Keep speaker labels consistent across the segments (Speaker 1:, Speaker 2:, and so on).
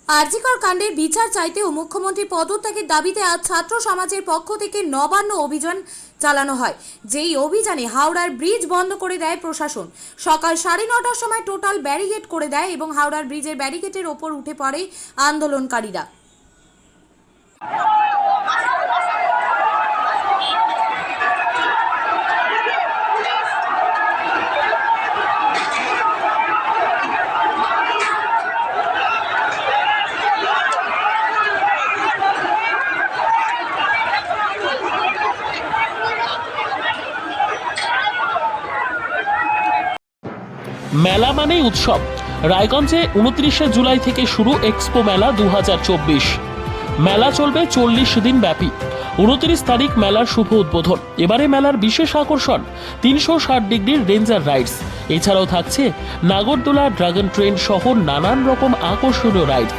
Speaker 1: আরজিকর কাণ্ডের বিচার চাইতেও মুখ্যমন্ত্রী পদত্যাগের দাবিতে আজ ছাত্র সমাজের পক্ষ থেকে নবান্ন অভিযান চালানো হয়। যেই অভিযানে হাওড়ার ব্রিজ বন্ধ করে দেয় প্রশাসন। সকাল 9:30টার সময় টোটাল ব্যারিকেড করে দেয় এবং হাওড়ার ব্রিজের ব্যারিকেডের ওপর উঠে পড়ে আন্দোলনকারীরা।
Speaker 2: মেলা মানেই উৎসব। রায়গঞ্জে 29শে জুলাই থেকে শুরু এক্সপো মেলা 2024। মেলা চলবে 40 দিন ব্যাপী। 29 তারিখ মেলার শুভ উদ্বোধন। এবারে মেলার বিশেষ আকর্ষণ 360 ডিগ্রির রেঞ্জার রাইডস। এছাড়াও থাকছে নাগরদোলা, ড্রাগন ট্রেন সহ নানান রকম আকর্ষণীয় রাইড।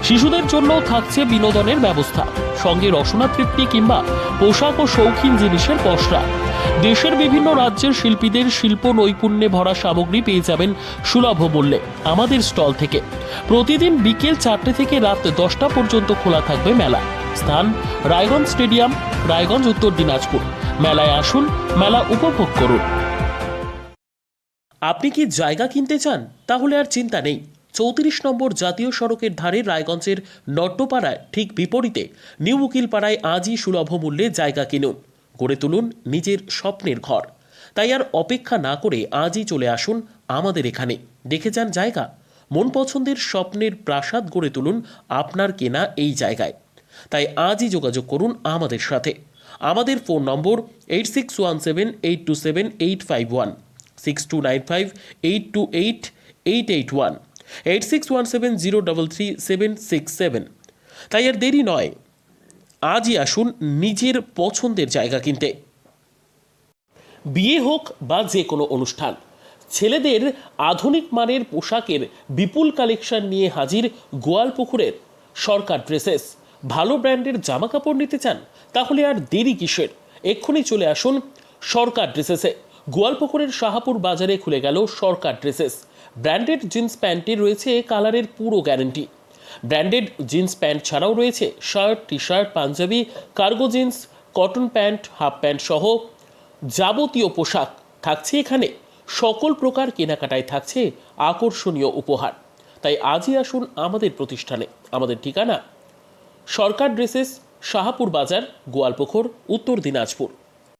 Speaker 2: শিশুদের জন্য থাকছে বিনোদনের ব্যবস্থা, সঙ্গে রসনা তৃপ্তি কিংবা পোশাক ও শৌখিন জিনিসের পসরা। দেশের বিভিন্ন রাজ্যের শিল্পীদের শিল্প নৈপুণ্যে ভরা সামগ্রী পেয়ে যাবেন সুলভ মূল্যে আমাদের স্টল থেকে। প্রতিদিন বিকেল 4টে থেকে রাত 10টা পর্যন্ত খোলা থাকবে মেলা। স্থান রায়গঞ্জ স্টেডিয়াম, রায়গঞ্জ, উত্তর দিনাজপুর। মেলায় আসুন, মেলা উপভোগ করুন। আপনি কি জায়গা কিনতে চান? তাহলে আর চিন্তা নেই। 34 নম্বর জাতীয় সড়কের ধারে রায়গঞ্জের নট্টপাড়ায় ঠিক বিপরীতে নিউ উকিলপাড়ায় আজই সুলভ মূল্যে জায়গা কিনুন, গড়ে তুলুন নিজের স্বপ্নের ঘর। তাই আর অপেক্ষা না করে আজই চলে আসুন আমাদের এখানে, দেখে যান জায়গা। মন পছন্দের স্বপ্নের প্রাসাদ গড়ে তুলুন আপনার কেনা এই জায়গায়। তাই আজই যোগাযোগ করুন আমাদের সাথে। আমাদের ফোন নম্বর 8617827851, 6295828881, 8617033767। তাই আর দেরি নয়, আজই আসুন নিজের পছন্দের জায়গা কিনতে। বিয়ে হোক বা যে কোনো অনুষ্ঠান, ছেলেদের আধুনিক মানের পোশাকের বিপুল কালেকশন নিয়ে হাজির গোয়ালপুকুরের সরকার ড্রেসেস। ভালো ব্র্যান্ডের জামা কাপড় নিতে চান? তাহলে আর দেরি কিসের? এক্ষুনি চলে আসুন সরকার ড্রেসেসে। গোয়ালপুকুরের শাহাপুর বাজারে খুলে গেল সরকার ড্রেসেস। ব্র্যান্ডেড জিন্স প্যান্টের রয়েছে কালারের পুরো গ্যারেন্টি। ব্র্যান্ডেড জিন্স প্যান্ট ছাড়াও রয়েছে shirt, T shirt, panjabi, cargo jeans, cotton pant, half pant সহ যাবতীয় পোশাক থাকছে এখানে। সকল প্রকার কেনাকাটায় থাকছে আকর্ষণীয় উপহার। তাই আজই আসুন আমাদের প্রতিষ্ঠানে। আমাদের ঠিকানা সরকার ড্রেসেস, শাহাপুর বাজার, গোয়ালপুকুর, উত্তর দিনাজপুর।